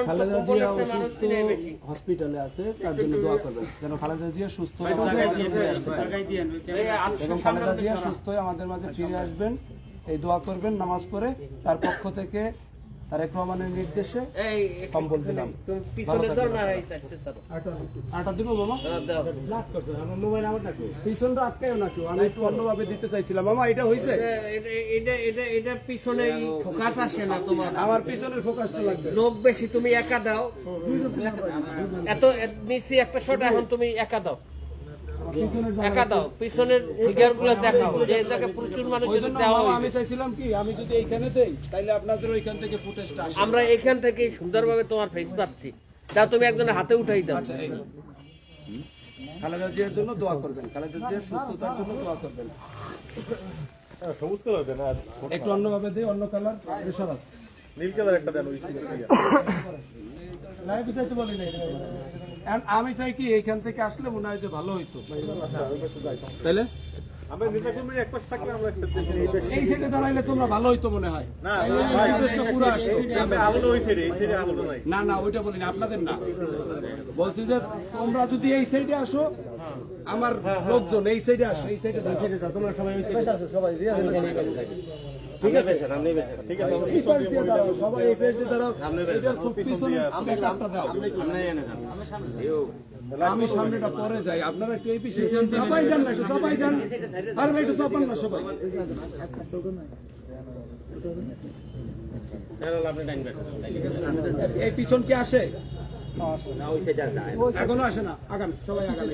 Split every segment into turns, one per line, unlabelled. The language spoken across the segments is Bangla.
খালেদা জিয়া অসুস্থ হসপিটালে আছে, তার জন্য দোয়া করবেন যেন খালেদা জিয়া সুস্থ হয়ে এবং খালেদা জিয়া সুস্থ হয়ে আমাদের মাঝে ফিরে আসবেন, এই দোয়া করবেন নামাজ পড়ে। তার পক্ষ থেকে তারেক রহমানের নির্দেশে কম্বল দিলাম। আটা দিব মামা, পিছনটা আটকায় না কেউ, আমি একটু অন্যভাবে দিতে চাইছিলাম মামা। এটা হয়েছে,
এটা পিছনে ফোকাস আসে না তোমার,
আমার পিছনের ফোকাসটা লাগবে।
লোক বেশি, তুমি একা দাও। এত নিচে একটা শট, এখন তুমি একা দাও, একা দাও, পিছনের ফিগার গুলো দেখাও যে জায়গায় প্রচুর মানুষ।
আমি চাইছিলাম কি, আমি যদি এইখানে দেই তাহলে আপনাদের ওইখান থেকে ফুটেজটা আসে।
আমরা এখান থেকে সুন্দরভাবে তোমার ফেস পাচ্ছি, যা তুমি একজনের হাতে উঠাই দাও।
আচ্ছা, এই খালেদা জিয়ার জন্য দোয়া করবেন, খালেদা জিয়ার সুস্থতার জন্য দোয়া করবেন।
সবুজ কালার দেন, আর
একটু অন্যভাবে দিই, অন্য কালার সরাত
নীল কালার একটা দেন।
আমি চাই কি এইখান থেকে আসলে মনে হয় যে ভালো হইতো, তাইলে
আমরা নেতা কর্মী এক পাশে থাকলে আমরা
এই সাইডে দাঁড়াইলে তোমরা ভালো হইতো মনে হয়।
না
পুরো আসতো।
আলো ওই সাইডে, এই সাইডে আলো নাই।
না না, ওইটা বলিনি, আপনাদের না বলছি যে তোমরা যদি এই সাইডে আসো, আমার লোকজন এই সাইডে আসো, এই সাইডে তোমরা সবাই সবাই ঠিক আছে,
ঠিক আছে,
এই পাশ দিয়ে দাঁড়াও, সবাই এই পাশ দিয়ে দাঁড়াও। এটার খুব পিছনে ব্যাকআপটা দাও। আমি সামনেটা পরে যাই, আপনারা একটু এই পিছনে সবাই যান না, একটু সবাই যান। আর ভাই একটু চাপান না সবাই। এই পিছন কি আসে? এখনো আসে না, আগান সবাই, আগান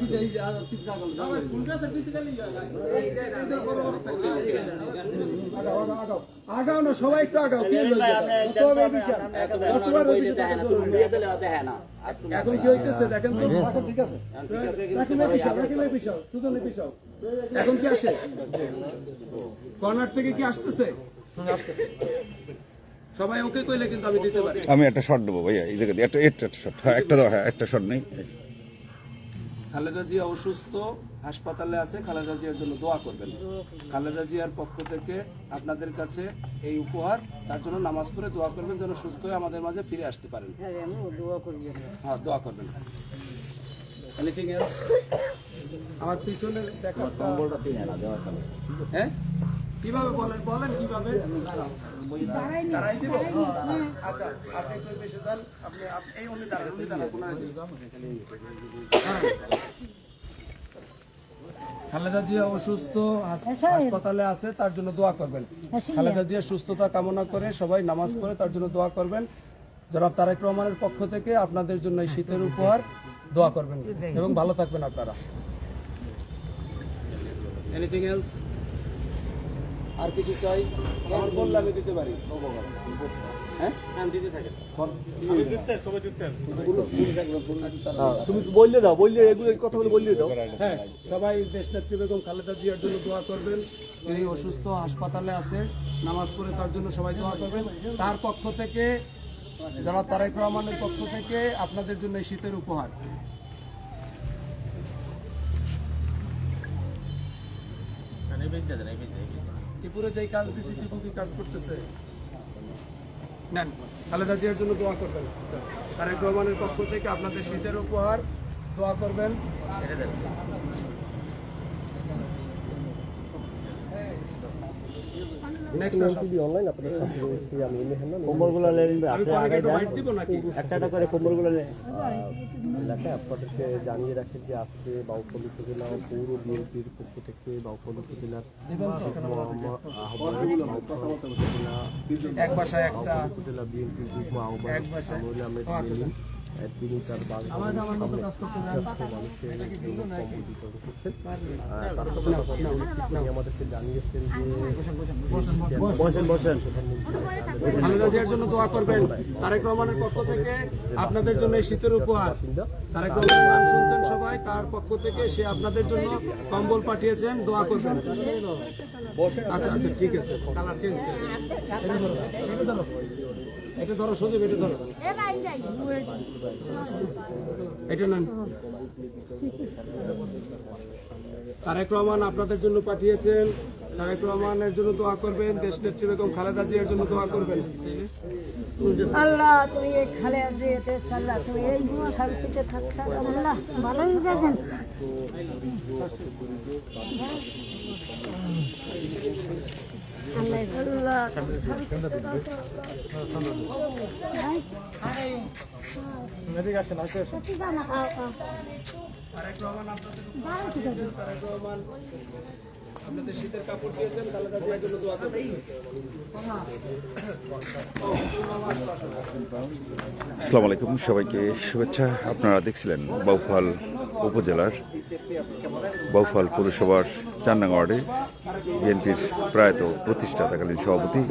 আগাও না সবাই, একটু আগাও। এখন কি হইতেছে দেখেন তো, ঠিক আছে, এখন কি আসে? কর্নার থেকে কি আসতেছে? সবাই ওকে কইলে কিন্তু আমি দিতে পারি।
আমি একটা শট দেবো ভাইয়া, এই জায়গাতে একটা শট, হ্যাঁ একটা দাও, হ্যাঁ একটা শট নেই।
খালেদা জিয়া অসুস্থ, হাসপাতালে আছে, খালেদা জিয়ার জন্য দোয়া করবেন। খালেদা জিয়ার পক্ষ থেকে আপনাদের কাছে এই উপহার, তার জন্য নামাজ পড়ে দোয়া করবেন যেন সুস্থ হয়ে আমাদের মাঝে ফিরে আসতে পারেন। হ্যাঁ, দোয়া করবেন। Anything else? আমার পিছনের ব্যাকআপটা হ্যাঁ কিভাবে বলেন, বলেন কিভাবে দাঁড়াই দিব? আচ্ছা, আপনি একটু বেশি যান, আপনি এই উনি দাঁড়ান, উনি দাঁড়ান, কোনায় দিন। খালেদা জিয়া অসুস্থ, হাসপাতালে আছে, তার জন্য দোয়া করবেন। খালেদা জিয়ার সুস্থতা কামনা করে সবাই নামাজ পড়ে তার জন্য দোয়া করবেন। জনাব তারেক রহমানের পক্ষ থেকে আপনাদের জন্য এই শীতের উপহার, দোয়া করবেন এবং ভালো থাকবেন আপনারা। Anything else? আর কিছু চাই? আমার বললে আমি দিতে পারি। হ্যাঁ, দিতে থাকেন।
তুমি বললে দাও, বললে এগুলো কথাগুলো বললে দাও।
হ্যাঁ, সবাই দেশনেত্রী বেগম খালেদা জিয়ার জন্য দোয়া করবেন। তিনি অসুস্থ, হাসপাতালে আছে, নামাজ পড়ে তার জন্য সবাই দোয়া করবেন। তার পক্ষ থেকে, জনাব তারেক রহমানের পক্ষ থেকে আপনাদের জন্য এই শীতের উপহার। ত্রিপুরা যেই কাজ দিচ্ছি, ত্রিপুরা কি কাজ করতেছে? নেন, খালেদা জিয়ার জন্য দোয়া করবেন। তারেক রহমানের পক্ষ থেকে আপনাদের শীতের উপহার, দোয়া করবেন।
একটা করে কম্বলগুলো
এলাকায় আপনাদেরকে জানিয়ে রাখেন যে আজকে বাউফল উপজেলা পৌর বিএনপির পক্ষ থেকে বাউফল উপজেলার উপজেলা বিএনপির যুগ্ম আহ্বায়ক সামরুল আহমেদ মিলিন, তিনি তার মানুষের তিনি আমাদেরকে জানিয়েছেন যে
খালেদা জিয়ার জন্য দোয়া করবেন। তারেক রহমানের পক্ষ থেকে আপনাদের জন্য এই শীতের উপহার। তারেক রহমানের নাম শুনছেন সবাই, তার পক্ষ থেকে সে আপনাদের জন্য কম্বল পাঠিয়েছেন, দোয়া করবেন। আচ্ছা আচ্ছা, ঠিক আছে, এটা ধরো সজীব, এটা ধরো, এটা নেন। তারেক রহমান আপনাদের জন্য পাঠিয়েছেন, তারেক রহমানের জন্য দোয়া করবেন। দেশনেত্রী বেগম খালেদা জিয়ার জন্য দোয়া করবেন।
আল্লাহ তুমি এই খালে যেতে আল্লাহ তুমি এই শান্তিতে থাকতে আল্লাহ ভালোই যাবেন আল্লাহ তুমি শান্তিতে
তারেক রহমান আপনাদের শীতের কাপড় দিয়েছেন, খালেদা জিয়ার জন্য দোয়া করবেন।
আসসালামু আলাইকুম, সবাইকে শুভেচ্ছা। আপনারা দেখছিলেন বাউফল উপজেলার বাউফল পৌরসভার 4 নং ওয়ার্ডে বিএনপির প্রয়াত প্রতিষ্ঠাতাকালীন সভাপতি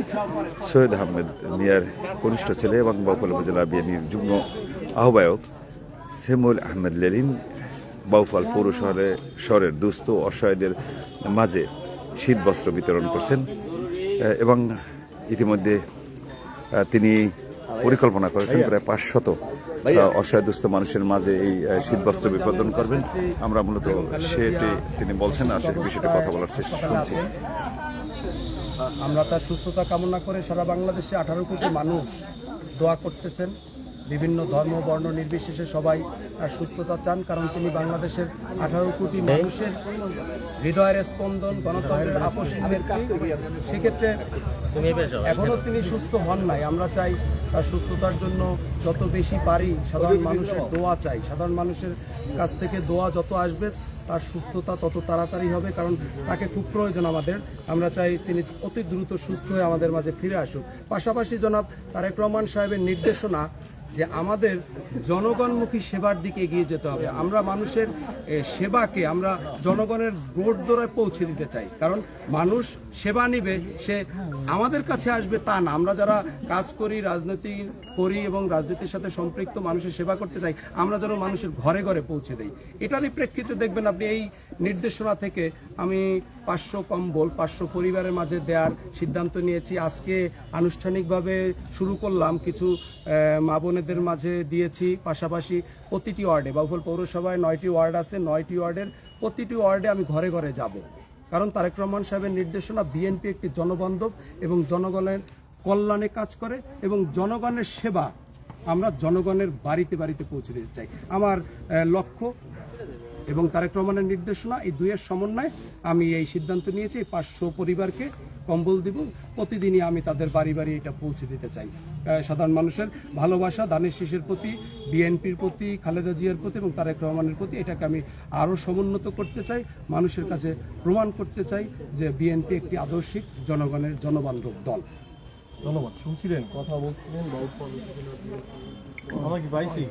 সৈয়দ আহমেদ মিয়ার কনিষ্ঠ ছেলে এবং বাউফল উপজেলা বিএনপির যুগ্ম আহ্বায়ক সেমুল আহমেদ লেলিন বাউফল শহরের দুস্থ অসহায়দের মাঝে শীতবস্ত্র বিতরণ করছেন এবং ইতিমধ্যে তিনি পরিকল্পনা করেছেন প্রায় 500 অসহায় দুস্থ মানুষের মাঝে এই শীতবস্ত্র বিতরণ করবেন। আমরা মূলত সেটি তিনি বলছেন আর সেই বিষয়টি কথা বলার চেষ্টা করছি।
আমরা তার সুস্থতা কামনা করে সারা বাংলাদেশে 18 কোটি মানুষ দোয়া করতেছেন। বিভিন্ন ধর্ম বর্ণ নির্বিশেষে সবাই তার সুস্থতা চান, কারণ তিনি বাংলাদেশের 18 কোটি মানুষের হৃদয়ের স্পন্দন, গণতন্ত্রের আপসীন নেত্রী। সেক্ষেত্রে এখনও তিনি সুস্থ হন নাই। আমরা চাই তার সুস্থতার জন্য যত বেশি পারি সাধারণ মানুষের দোয়া চাই। সাধারণ মানুষের কাছ থেকে দোয়া যত আসবে তার সুস্থতা তত তাড়াতাড়ি হবে, কারণ তাকে খুব প্রয়োজন আমাদের। আমরা চাই তিনি অতি দ্রুত সুস্থ হয়ে আমাদের মাঝে ফিরে আসুক। পাশাপাশি জনাব তারেক রহমান সাহেবের নির্দেশনা যে আমাদের জনগণমুখী সেবার দিকে এগিয়ে যেতে হবে। আমরা মানুষের সেবাকে আমরা জনগণের গোড়দোড়ায় পৌঁছে দিতে চাই, কারণ মানুষ সেবা নিবে, সে আমাদের কাছে আসবে তা না। আমরা যারা কাজ করি, রাজনীতি করি এবং রাজনীতির সাথে সম্পৃক্ত মানুষের সেবা করতে চাই, আমরা যেন মানুষের ঘরে ঘরে পৌঁছে দেই। এটারই প্রেক্ষিতে দেখবেন আপনি এই নির্দেশনা থেকে আমি 500 কম্বল 500 পরিবারের মাঝে দেওয়ার সিদ্ধান্ত নিয়েছি। আজকে আনুষ্ঠানিকভাবে শুরু করলাম, কিছু মা বোনেদের মাঝে দিয়েছি। পাশাপাশি প্রতিটি ওয়ার্ডে, বাউফল পৌরসভায় 9টি ওয়ার্ড আছে, 9টি ওয়ার্ডের প্রতিটি ওয়ার্ডে আমি ঘরে ঘরে যাব, কারণ তারেক রহমান সাহেবের নির্দেশনা বিএনপি একটি জনবান্ধব এবং জনগণের কল্যাণে কাজ করে এবং জনগণের সেবা আমরা জনগণের বাড়িতে বাড়িতে পৌঁছে দিতে চাই। আমার লক্ষ্য এবং তারেক রহমানের নির্দেশনা এই দুইয়ের সমন্বয়ে আমি এই সিদ্ধান্ত নিয়েছি। 500 পরিবারকে কম্বল দিব, প্রতিদিনই আমি তাদের বাড়ি বাড়ি এটা পৌঁছে দিতে চাই। সাধারণ মানুষের ভালোবাসা ধানের শীষের প্রতি, বিএনপির প্রতি, খালেদা জিয়ার প্রতি এবং তারেক রহমানের প্রতি, এটাকে আমি আরও সমুন্নত করতে চাই। মানুষের কাছে প্রমাণ করতে চাই যে বিএনপি একটি আদর্শিক জনগণের জনবান্ধব দল।
ধন্যবাদ। শুনছিলেন, কথা বলছিলেন, আমরা কি পাইছি